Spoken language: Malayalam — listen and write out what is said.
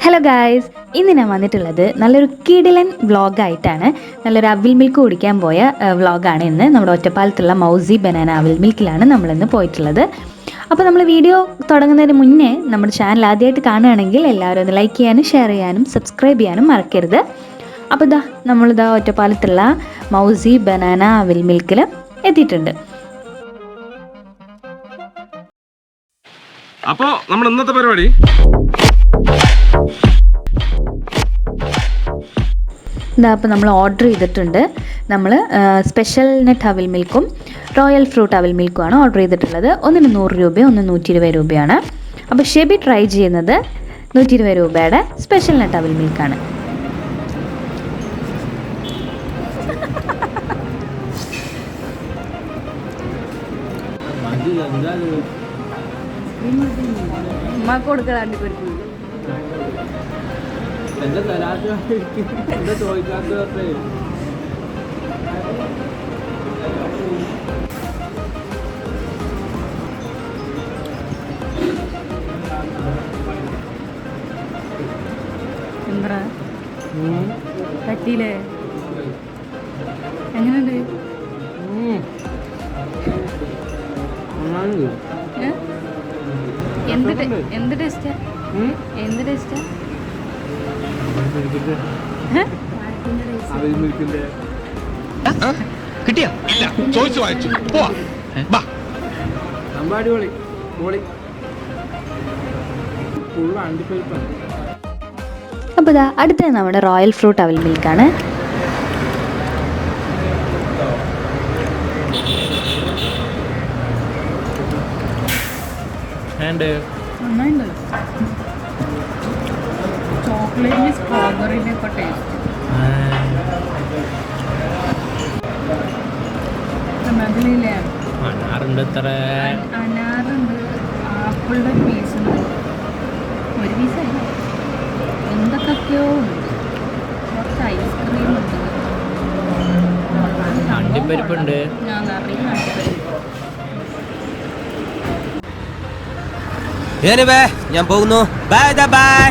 ഹലോ ഗായ്സ്, ഇന്ന് ഞാൻ വന്നിട്ടുള്ളത് നല്ലൊരു കിടിലൻ വ്ളോഗായിട്ടാണ്. നല്ലൊരു അവിൽ മിൽക്ക് കുടിക്കാൻ പോയ വ്ളോഗാണ് ഇന്ന്. നമ്മുടെ ഒറ്റപ്പാലത്തുള്ള മൗസി ബനാന അവിൽ മിൽക്കിലാണ് നമ്മളിന്ന് പോയിട്ടുള്ളത്. അപ്പോൾ നമ്മൾ വീഡിയോ തുടങ്ങുന്നതിന് മുന്നേ നമ്മുടെ ചാനൽ ആദ്യമായിട്ട് കാണുകയാണെങ്കിൽ എല്ലാവരും ഒന്ന് ലൈക്ക് ചെയ്യാനും ഷെയർ ചെയ്യാനും സബ്സ്ക്രൈബ് ചെയ്യാനും മറക്കരുത്. അപ്പോൾ നമ്മളിതാ ഒറ്റപ്പാലത്തുള്ള മൗസി ബനാന അവിൽ മിൽക്കിൽ എത്തിയിട്ടുണ്ട്. അപ്പോൾ നമ്മൾ ഇന്നത്തെ പരിപാടി അപ്പോൾ നമ്മൾ ഓർഡർ ചെയ്തിട്ടുണ്ട്. നമ്മൾ സ്പെഷ്യൽ നെറ്റ് അവിൽ മിൽക്കും റോയൽ ഫ്രൂട്ട് അവിൽ മിൽക്കുമാണ് ഓർഡർ ചെയ്തിട്ടുള്ളത്. ഒന്നിന് 100 രൂപയും ഒന്ന് 120 രൂപയാണ്. അപ്പോൾ ഷെബി ട്രൈ ചെയ്യുന്നത് 120 രൂപയുടെ സ്പെഷ്യൽ നെറ്റ് അവിൽ മിൽക്കാണ്. എന്റെ തരാത്ത എന്താ ചോദിക്കാത്ത എന്താ പറ്റിയില്ലേ? എങ്ങനെയുണ്ട്? എന്ത് ടേസ്റ്റാ? എന്ത് ടേസ്റ്റാ? കിട്ടിയ ഇല്ല ചോദിച്ചു വാങ്ങിച്ചു അടിപൊളി പൊളി ഫുൾ അണ്ടിപ്പരിപ്പാണ്. അപ്പോൾ അടുത്ത നമ്മുടെ റോയൽ ഫ്രൂട്ട് അവിൽ മിൽക്കാണ്. ചോക്ലേറ്റിന് സ്ട്രോബെറിൻ്റെ ഒക്കെ ടേസ്റ്റ്. അതിലില്ലേ അനാറുണ്ട്, ആപ്പിളിൻ്റെ പീസുണ്ട്, ഒരു പീസല്ല എന്തൊക്കെയോ ഉണ്ട്, കുറച്ച് ഐസ്ക്രീം ഉണ്ട്, അണ്ടിപ്പരിപ്പുണ്ട്. ഞാൻ നിറയെ അണ്ടിപ്പരിപ്പ്. ഞാൻ പോകുന്നു. Bye bye.